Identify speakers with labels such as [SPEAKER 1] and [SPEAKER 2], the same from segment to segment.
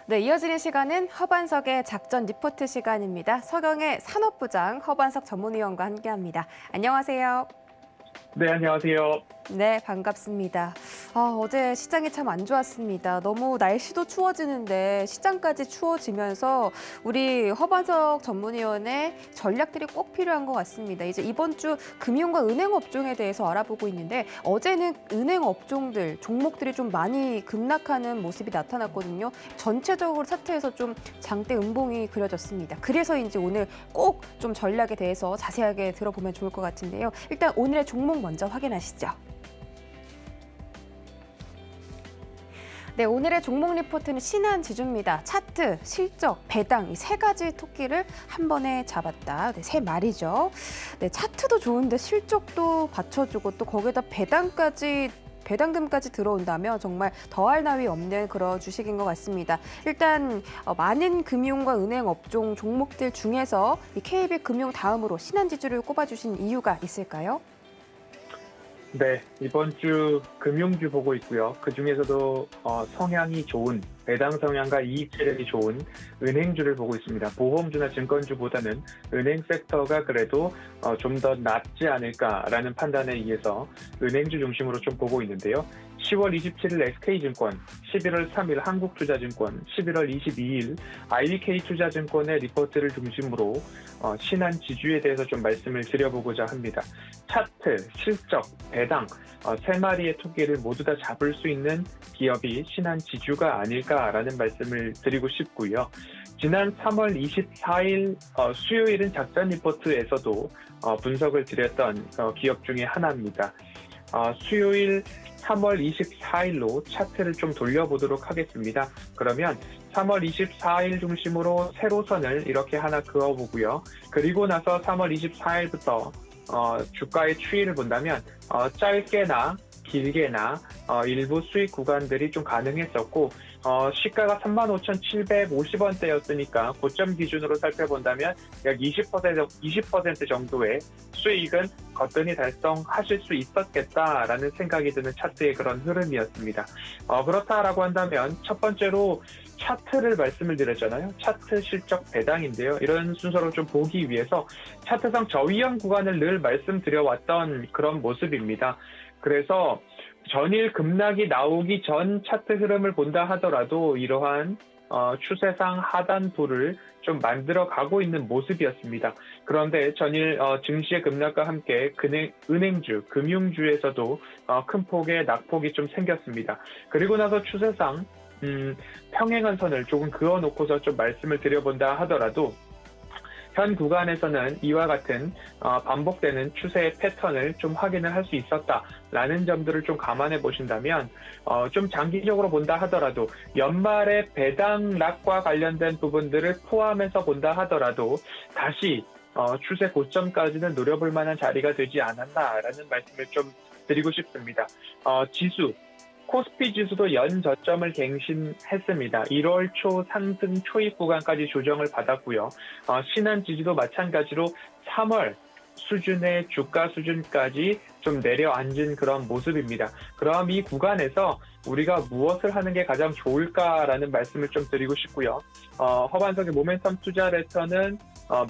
[SPEAKER 1] 네, 이어지는 시간은 허반석의 작전 리포트 시간입니다. 서경의 산업부장 허반석 전문위원과 함께합니다. 안녕하세요.
[SPEAKER 2] 네, 안녕하세요.
[SPEAKER 1] 네, 반갑습니다. 어제 시장이 참 안 좋았습니다. 너무 날씨도 추워지는데 시장까지 추워지면서 우리 허반석 전문위원의 전략들이 꼭 필요한 것 같습니다. 이제 이번 주 금융과 은행 업종에 대해서 알아보고 있는데 어제는 은행 업종들, 종목들이 좀 많이 급락하는 모습이 나타났거든요. 전체적으로 차트에서 좀 장대 음봉이 그려졌습니다. 그래서인지 오늘 꼭 좀 전략에 대해서 자세하게 들어보면 좋을 것 같은데요. 일단 오늘의 종목 먼저 확인하시죠. 네, 오늘의 종목 리포트는 신한지주입니다. 차트, 실적, 배당 이 세 가지 토끼를 한 번에 잡았다. 네, 세 마리죠. 네, 차트도 좋은데 실적도 받쳐주고 또 거기에다 배당금까지 들어온다면 정말 더할 나위 없는 그런 주식인 것 같습니다. 일단 많은 금융과 은행 업종 종목들 중에서 이 KB금융 다음으로 신한지주를 꼽아주신 이유가 있을까요?
[SPEAKER 2] 네, 이번 주 금융주 보고 있고요. 그중에서도 성향이 좋은, 배당 성향과 이익 체력이 좋은 은행주를 보고 있습니다. 보험주나 증권주보다는 은행 섹터가 그래도 좀 더 낫지 않을까라는 판단에 의해서 은행주 중심으로 좀 보고 있는데요. 10월 27일 SK증권, 11월 3일 한국투자증권, 11월 22일 IBK투자증권의 리포트를 중심으로 신한지주에 대해서 좀 말씀을 드려보고자 합니다. 차트, 실적, 배당 세 마리의 토끼를 모두 다 잡을 수 있는 기업이 신한지주가 아닐까라는 말씀을 드리고 싶고요. 지난 3월 24일 수요일은 작전 리포트에서도 분석을 드렸던 기업 중에 하나입니다. 수요일 3월 24일로 차트를 좀 돌려보도록 하겠습니다. 그러면 3월 24일 중심으로 세로선을 이렇게 하나 그어보고요. 그리고 나서 3월 24일부터 주가의 추이를 본다면 짧게나 길게나 일부 수익 구간들이 좀 가능했었고 시가가 35,750원대였으니까 고점 기준으로 살펴본다면 약 20% 정도의 수익은 거뜬히 달성하실 수 있었겠다라는 생각이 드는 차트의 그런 흐름이었습니다. 그렇다라고 한다면 첫 번째로 차트를 말씀을 드렸잖아요. 차트 실적 배당인데요. 이런 순서로 좀 보기 위해서 차트상 저위험 구간을 늘 말씀드려왔던 그런 모습입니다. 그래서 전일 급락이 나오기 전 차트 흐름을 본다 하더라도 이러한 추세상 하단부를 좀 만들어 가고 있는 모습이었습니다. 그런데 전일 증시의 급락과 함께 은행주, 금융주에서도 큰 폭의 낙폭이 좀 생겼습니다. 그리고 나서 추세상 평행한 선을 조금 그어놓고서 좀 말씀을 드려본다 하더라도 현 구간에서는 이와 같은 반복되는 추세의 패턴을 좀 확인을 할 수 있었다라는 점들을 좀 감안해 보신다면 좀 장기적으로 본다 하더라도 연말의 배당락과 관련된 부분들을 포함해서 본다 하더라도 다시 추세 고점까지는 노려볼 만한 자리가 되지 않았나라는 말씀을 좀 드리고 싶습니다. 지수. 코스피 지수도 연 저점을 갱신했습니다. 1월 초 상승 초입 구간까지 조정을 받았고요. 신한지주도 마찬가지로 3월 수준의 주가 수준까지 좀 내려앉은 그런 모습입니다. 그럼 이 구간에서 우리가 무엇을 하는 게 가장 좋을까라는 말씀을 좀 드리고 싶고요. 허반석의 모멘텀 투자 레터는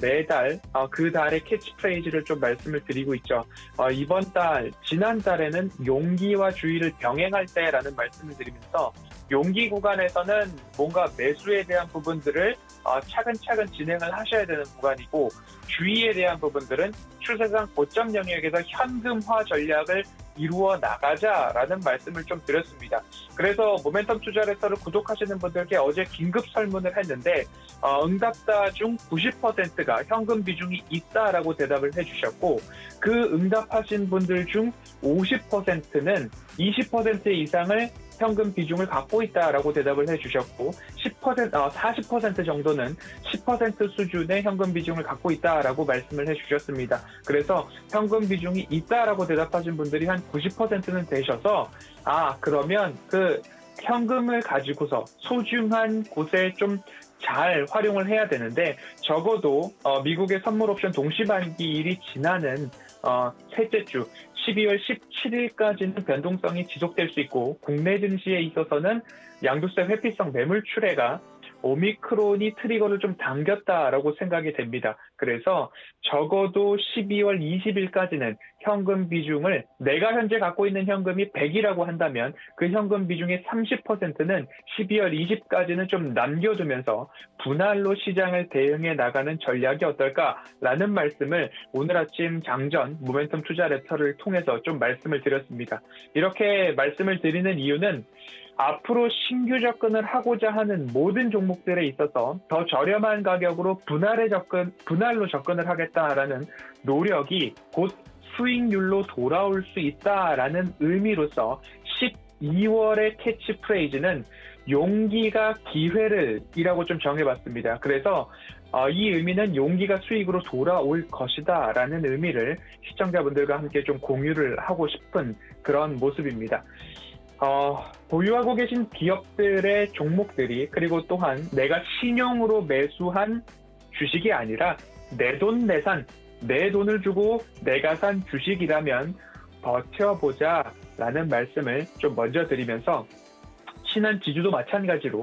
[SPEAKER 2] 매달 그 달의 캐치프레이즈를 좀 말씀을 드리고 있죠. 이번 달, 지난 달에는 용기와 주의를 병행할 때라는 말씀을 드리면서 용기 구간에서는 뭔가 매수에 대한 부분들을 차근차근 진행을 하셔야 되는 구간이고 주의에 대한 부분들은 추세상 고점 영역에서 현금화 전략을 이루어 나가자라는 말씀을 좀 드렸습니다. 그래서 모멘텀 투자 레터를 구독하시는 분들께 어제 긴급 설문을 했는데 응답자 중 90%가 현금 비중이 있다라고 대답을 해주셨고 그 응답하신 분들 중 50%는 20% 이상을 현금 비중을 갖고 있다라고 대답을 해주셨고 40% 정도는 10% 수준의 현금 비중을 갖고 있다라고 말씀을 해주셨습니다. 그래서 현금 비중이 있다라고 대답하신 분들이 한 90%는 되셔서 그러면 그 현금을 가지고서 소중한 곳에 좀 잘 활용을 해야 되는데 적어도 미국의 선물 옵션 동시만기일이 지나는 셋째 주 12월 17일까지는 변동성이 지속될 수 있고 국내 증시에 있어서는 양도세 회피성 매물 출회가 오미크론이 트리거를 좀 당겼다라고 생각이 됩니다. 그래서 적어도 12월 20일까지는 현금 비중을 내가 현재 갖고 있는 현금이 100이라고 한다면 그 현금 비중의 30%는 12월 20까지는 좀 남겨두면서 분할로 시장을 대응해 나가는 전략이 어떨까라는 말씀을 오늘 아침 장전 모멘텀 투자 레터를 통해서 좀 말씀을 드렸습니다. 이렇게 말씀을 드리는 이유는 앞으로 신규 접근을 하고자 하는 모든 종목들에 있어서 더 저렴한 가격으로 분할로 접근을 하겠다라는 노력이 곧 수익률로 돌아올 수 있다라는 의미로서 12월의 캐치프레이즈는 용기가 기회를 이라고 좀 정해봤습니다. 그래서 이 의미는 용기가 수익으로 돌아올 것이다 라는 의미를 시청자분들과 함께 좀 공유를 하고 싶은 그런 모습입니다. 보유하고 계신 기업들의 종목들이 그리고 또한 내가 신용으로 매수한 주식이 아니라 내 돈 내산, 내 돈을 주고 내가 산 주식이라면 버텨보자 라는 말씀을 좀 먼저 드리면서 신한 지주도 마찬가지로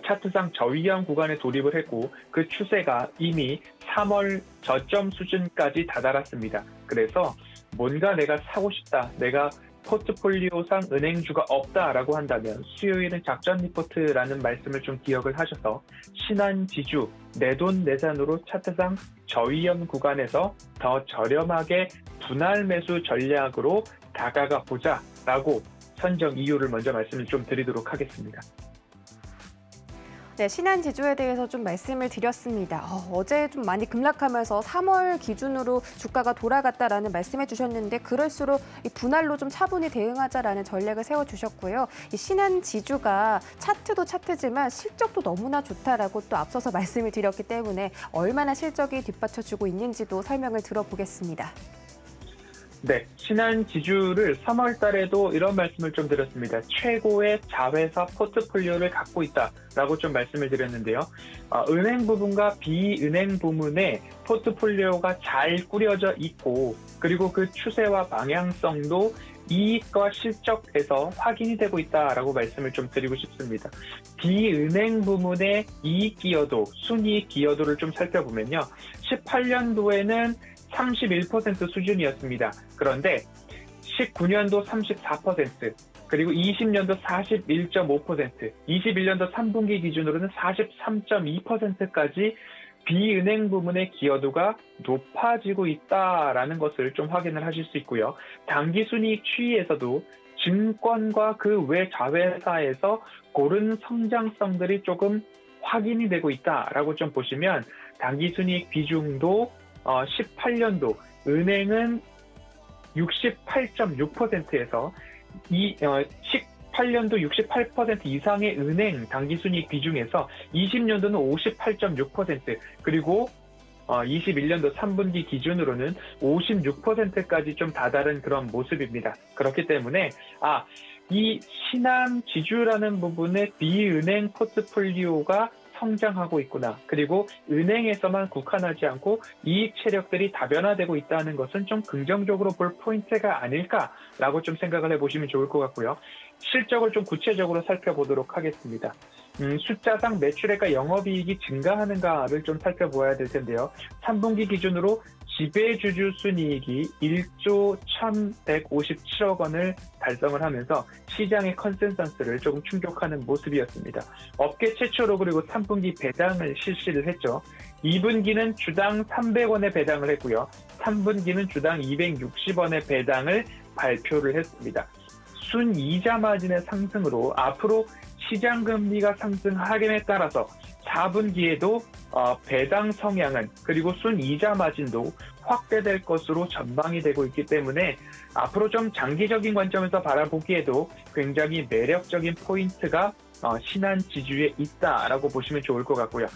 [SPEAKER 2] 차트상 저위험 구간에 돌입을 했고 그 추세가 이미 3월 저점 수준까지 다다랐습니다. 그래서 뭔가 내가 사고 싶다, 내가 포트폴리오상 은행주가 없다라고 한다면 수요일은 작전 리포트라는 말씀을 좀 기억을 하셔서 신한 지주, 내돈 내산으로 차트상 저위험 구간에서 더 저렴하게 분할 매수 전략으로 다가가 보자라고 선정 이유를 먼저 말씀을 좀 드리도록 하겠습니다.
[SPEAKER 1] 네, 신한지주에 대해서 좀 말씀을 드렸습니다. 어제 좀 많이 급락하면서 3월 기준으로 주가가 돌아갔다라는 말씀해 주셨는데 그럴수록 이 분할로 좀 차분히 대응하자라는 전략을 세워주셨고요. 이 신한지주가 차트도 차트지만 실적도 너무나 좋다라고 또 앞서서 말씀을 드렸기 때문에 얼마나 실적이 뒷받쳐주고 있는지도 설명을 들어보겠습니다.
[SPEAKER 2] 네, 신한지주를 3월 달에도 이런 말씀을 좀 드렸습니다. 최고의 자회사 포트폴리오를 갖고 있다라고 좀 말씀을 드렸는데요. 은행 부분과 비은행 부문의 포트폴리오가 잘 꾸려져 있고 그리고 그 추세와 방향성도 이익과 실적에서 확인이 되고 있다라고 말씀을 좀 드리고 싶습니다. 비은행 부문의 이익 기여도, 순이익 기여도를 좀 살펴보면요. 18년도에는 31% 수준이었습니다. 그런데 19년도 34%, 그리고 20년도 41.5%, 21년도 3분기 기준으로는 43.2%까지 비은행 부문의 기여도가 높아지고 있다라는 것을 좀 확인을 하실 수 있고요. 당기순이익 추이에서도 증권과 그 외 자회사에서 고른 성장성들이 조금 확인이 되고 있다라고 좀 보시면 당기순이익 비중도 18년도 은행은 68.6%에서 18년도 68% 이상의 은행 당기순이익 비중에서 20년도는 58.6% 그리고 21년도 3분기 기준으로는 56%까지 좀 다다른 그런 모습입니다. 그렇기 때문에 이 신한지주라는 부분의 비은행 포트폴리오가 성장하고 있구나. 그리고 은행에서만 국한하지 않고 이익 체력들이 다변화되고 있다는 것은 좀 긍정적으로 볼 포인트가 아닐까라고 좀 생각을 해보시면 좋을 것 같고요. 실적을 좀 구체적으로 살펴보도록 하겠습니다. 숫자상 매출액과 영업이익이 증가하는가를 좀 살펴보아야 될 텐데요. 3분기 기준으로 지배주주 순이익이 1조 1,157억 원을 달성을 하면서 시장의 컨센서스를 조금 충족하는 모습이었습니다. 업계 최초로 그리고 3분기 배당을 실시를 했죠. 2분기는 주당 300원의 배당을 했고요. 3분기는 주당 260원의 배당을 발표를 했습니다. 순이자 마진의 상승으로 앞으로 시장 금리가 상승하임에 따라서 4분기에도 배당 성향은 그리고 순이자 마진도 확대될 것으로 전망이 되고 있기 때문에 앞으로 좀 장기적인 관점에서 바라보기에도 굉장히 매력적인 포인트가 신한지주에 있다라고 보시면 좋을 것 같고요.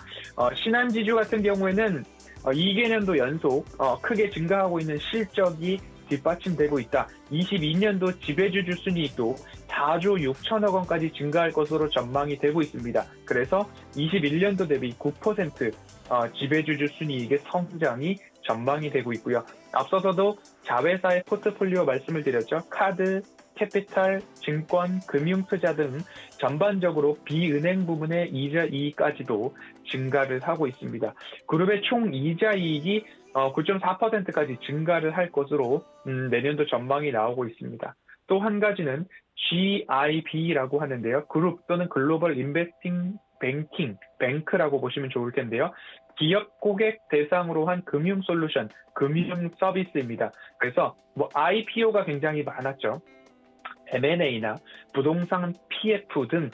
[SPEAKER 2] 신한지주 같은 경우에는 2개년도 연속 크게 증가하고 있는 실적이 뒷받침되고 있다. 22년도 지배주주 순이익도 4조 6천억 원까지 증가할 것으로 전망이 되고 있습니다. 그래서 21년도 대비 9% 지배주주 순이익의 성장이 전망이 되고 있고요. 앞서서도 자회사의 포트폴리오 말씀을 드렸죠. 카드, 캐피탈, 증권, 금융투자 등 전반적으로 비은행 부문의 이자 이익까지도 증가를 하고 있습니다. 그룹의 총 이자 이익이 9.4%까지 증가를 할 것으로 내년도 전망이 나오고 있습니다. 또 한 가지는 GIB라고 하는데요. 그룹 또는 글로벌 인베스팅 뱅크라고 보시면 좋을 텐데요. 기업 고객 대상으로 한 금융 솔루션, 금융 서비스입니다. 그래서 IPO가 굉장히 많았죠. M&A나 부동산 PF 등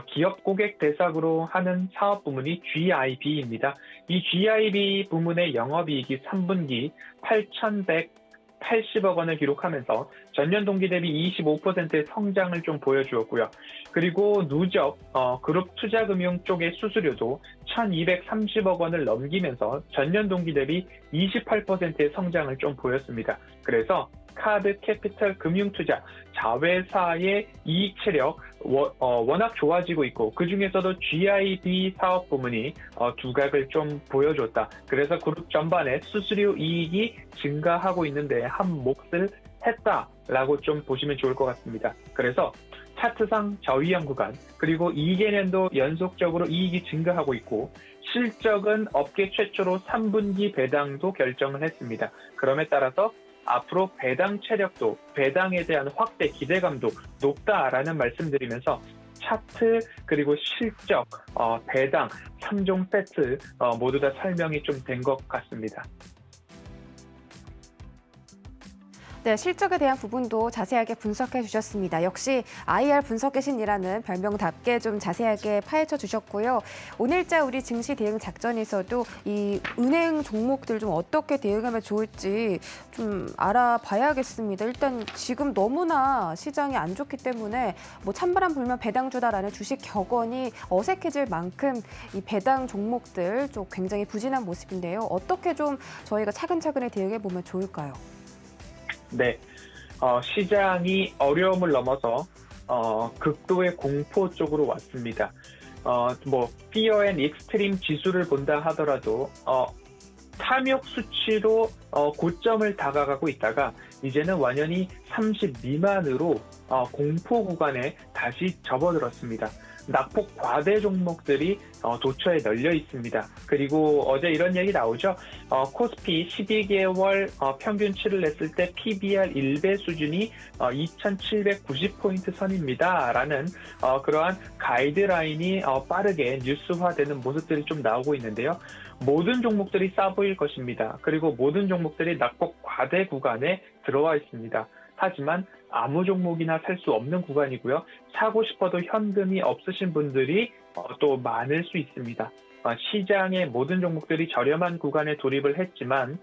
[SPEAKER 2] 기업 고객 대상으로 하는 사업 부문이 GIB입니다. 이 GIB 부문의 영업이익이 3분기 8,180억 원을 기록하면서 전년 동기 대비 25%의 성장을 좀 보여주었고요. 그리고 누적 그룹 투자금융 쪽의 수수료도 1,230억 원을 넘기면서 전년 동기 대비 28%의 성장을 좀 보였습니다. 그래서 카드, 캐피털, 금융투자, 자회사의 이익 체력 워낙 좋아지고 있고 그중에서도 GIB 사업 부문이 두각을 좀 보여줬다. 그래서 그룹 전반의 수수료 이익이 증가하고 있는데 한 몫을 했다라고 좀 보시면 좋을 것 같습니다. 그래서 차트상 저위험 구간 그리고 2개년도 연속적으로 이익이 증가하고 있고 실적은 업계 최초로 3분기 배당도 결정을 했습니다. 그럼에 따라서 앞으로 배당 체력도 배당에 대한 확대 기대감도 높다라는 말씀드리면서 차트 그리고 실적, 배당 3종 세트 모두 다 설명이 좀 된 것 같습니다.
[SPEAKER 1] 네, 실적에 대한 부분도 자세하게 분석해 주셨습니다. 역시 IR 분석의 신이라는 별명답게 좀 자세하게 파헤쳐 주셨고요. 오늘자 우리 증시 대응 작전에서도 이 은행 종목들 좀 어떻게 대응하면 좋을지 좀 알아봐야겠습니다. 일단 지금 너무나 시장이 안 좋기 때문에 뭐 찬바람 불면 배당주다라는 주식 격언이 어색해질 만큼 이 배당 종목들 좀 굉장히 부진한 모습인데요. 어떻게 좀 저희가 차근차근히 대응해 보면 좋을까요?
[SPEAKER 2] 네, 시장이 어려움을 넘어서 극도의 공포 쪽으로 왔습니다. Fear and Extreme 지수를 본다 하더라도 탐욕 수치로 고점을 다가가고 있다가 이제는 완연히 30 미만으로 공포 구간에 다시 접어들었습니다. 낙폭 과대 종목들이 도처에 널려 있습니다. 그리고 어제 이런 얘기 나오죠. 코스피 12개월 평균치를 냈을 때 PBR 1배 수준이 2,790포인트 선입니다. 라는 그러한 가이드라인이 빠르게 뉴스화되는 모습들이 좀 나오고 있는데요. 모든 종목들이 싸 보일 것입니다. 그리고 모든 종목들이 낙폭 과대 구간에 들어와 있습니다. 하지만 아무 종목이나 살 수 없는 구간이고요. 사고 싶어도 현금이 없으신 분들이 또 많을 수 있습니다. 시장의 모든 종목들이 저렴한 구간에 돌입을 했지만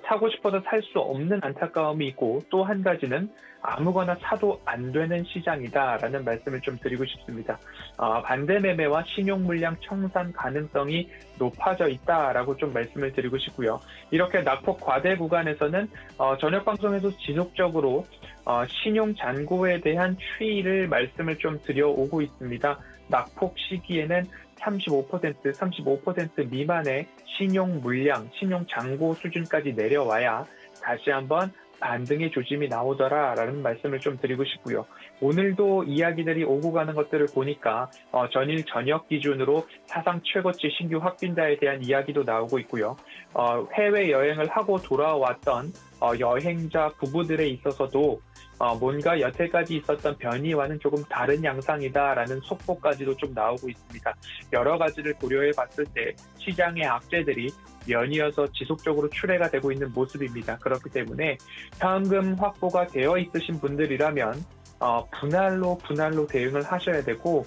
[SPEAKER 2] 사고 싶어도 살 수 없는 안타까움이 있고 또 한 가지는 아무거나 사도 안 되는 시장이다라는 말씀을 좀 드리고 싶습니다. 반대 매매와 신용 물량 청산 가능성이 높아져 있다라고 좀 말씀을 드리고 싶고요. 이렇게 낙폭 과대 구간에서는 저녁 방송에서 지속적으로 신용 잔고에 대한 추이를 말씀을 좀 드려오고 있습니다. 낙폭 시기에는 35% 미만의 신용 물량, 신용 잔고 수준까지 내려와야 다시 한번 반등의 조짐이 나오더라라는 말씀을 좀 드리고 싶고요. 오늘도 이야기들이 오고 가는 것들을 보니까 전일 저녁 기준으로 사상 최고치 신규 확진자에 대한 이야기도 나오고 있고요. 해외여행을 하고 돌아왔던 여행자 부부들에 있어서도 뭔가 여태까지 있었던 변이와는 조금 다른 양상이다라는 속보까지도 좀 나오고 있습니다. 여러 가지를 고려해 봤을 때 시장의 악재들이 연이어서 지속적으로 출해가 되고 있는 모습입니다. 그렇기 때문에 현금 확보가 되어 있으신 분들이라면 분할로 대응을 하셔야 되고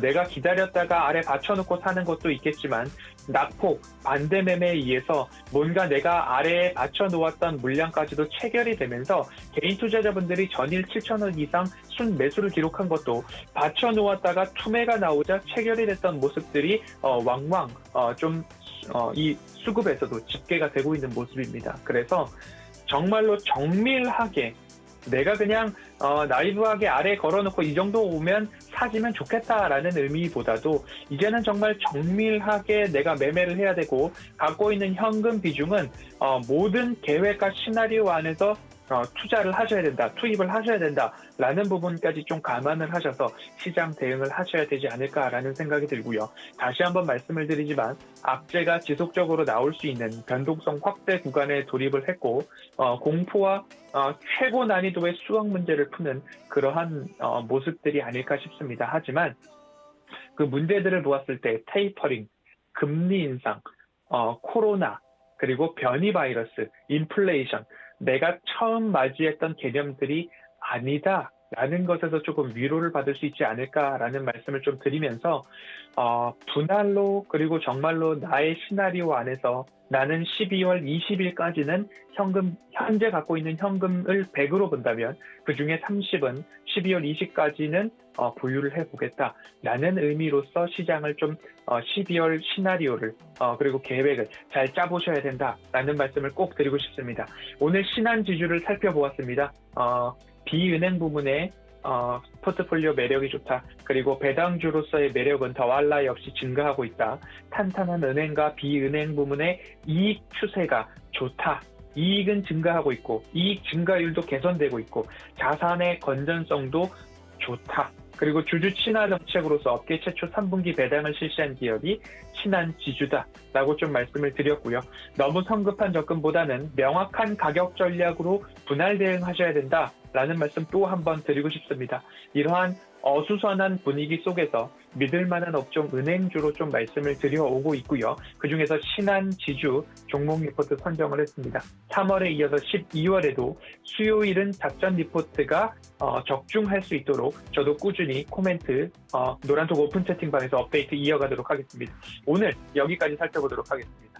[SPEAKER 2] 내가 기다렸다가 아래 받쳐놓고 사는 것도 있겠지만 낙폭, 반대 매매에 의해서 뭔가 내가 아래에 받쳐놓았던 물량까지도 체결이 되면서 개인 투자자분들이 전일 7천억 이상 순 매수를 기록한 것도 받쳐놓았다가 투매가 나오자 체결이 됐던 모습들이 왕왕 이 수급에서도 집계가 되고 있는 모습입니다. 그래서 정말로 정밀하게 내가 그냥 나이브하게 아래 걸어놓고 이 정도 오면 사지면 좋겠다라는 의미보다도 이제는 정말 정밀하게 내가 매매를 해야 되고 갖고 있는 현금 비중은 모든 계획과 시나리오 안에서 투자를 하셔야 된다, 투입을 하셔야 된다라는 부분까지 좀 감안을 하셔서 시장 대응을 하셔야 되지 않을까라는 생각이 들고요. 다시 한번 말씀을 드리지만 악재가 지속적으로 나올 수 있는 변동성 확대 구간에 돌입을 했고 공포와 최고 난이도의 수학 문제를 푸는 그러한 모습들이 아닐까 싶습니다. 하지만 그 문제들을 보았을 때 테이퍼링, 금리 인상, 코로나, 그리고 변이 바이러스, 인플레이션, 내가 처음 맞이했던 개념들이 아니다라는 것에서 조금 위로를 받을 수 있지 않을까라는 말씀을 좀 드리면서 분할로 그리고 정말로 나의 시나리오 안에서 나는 12월 20일까지는 현재 갖고 있는 현금을 100으로 본다면 그중에 30은 12월 20까지는 보유를 해보겠다라는 의미로서 시장을 좀 12월 시나리오를 그리고 계획을 잘 짜보셔야 된다라는 말씀을 꼭 드리고 싶습니다. 오늘 신한지주를 살펴보았습니다. 비은행 부문에 포트폴리오 매력이 좋다. 그리고 배당주로서의 매력은 더할 나위 없이 증가하고 있다. 탄탄한 은행과 비은행 부문의 이익 추세가 좋다. 이익은 증가하고 있고 이익 증가율도 개선되고 있고 자산의 건전성도 좋다. 그리고 주주 친화 정책으로서 업계 최초 3분기 배당을 실시한 기업이 신한지주다라고 좀 말씀을 드렸고요. 너무 성급한 접근보다는 명확한 가격 전략으로 분할 대응하셔야 된다라는 말씀 또 한 번 드리고 싶습니다. 이러한 어수선한 분위기 속에서 믿을 만한 업종 은행주로 좀 말씀을 드려오고 있고요. 그중에서 신한지주 종목 리포트 선정을 했습니다. 3월에 이어서 12월에도 수요일은 작전 리포트가 적중할 수 있도록 저도 꾸준히 코멘트 노란톡 오픈 채팅방에서 업데이트 이어가도록 하겠습니다. 오늘 여기까지 살펴보도록 하겠습니다.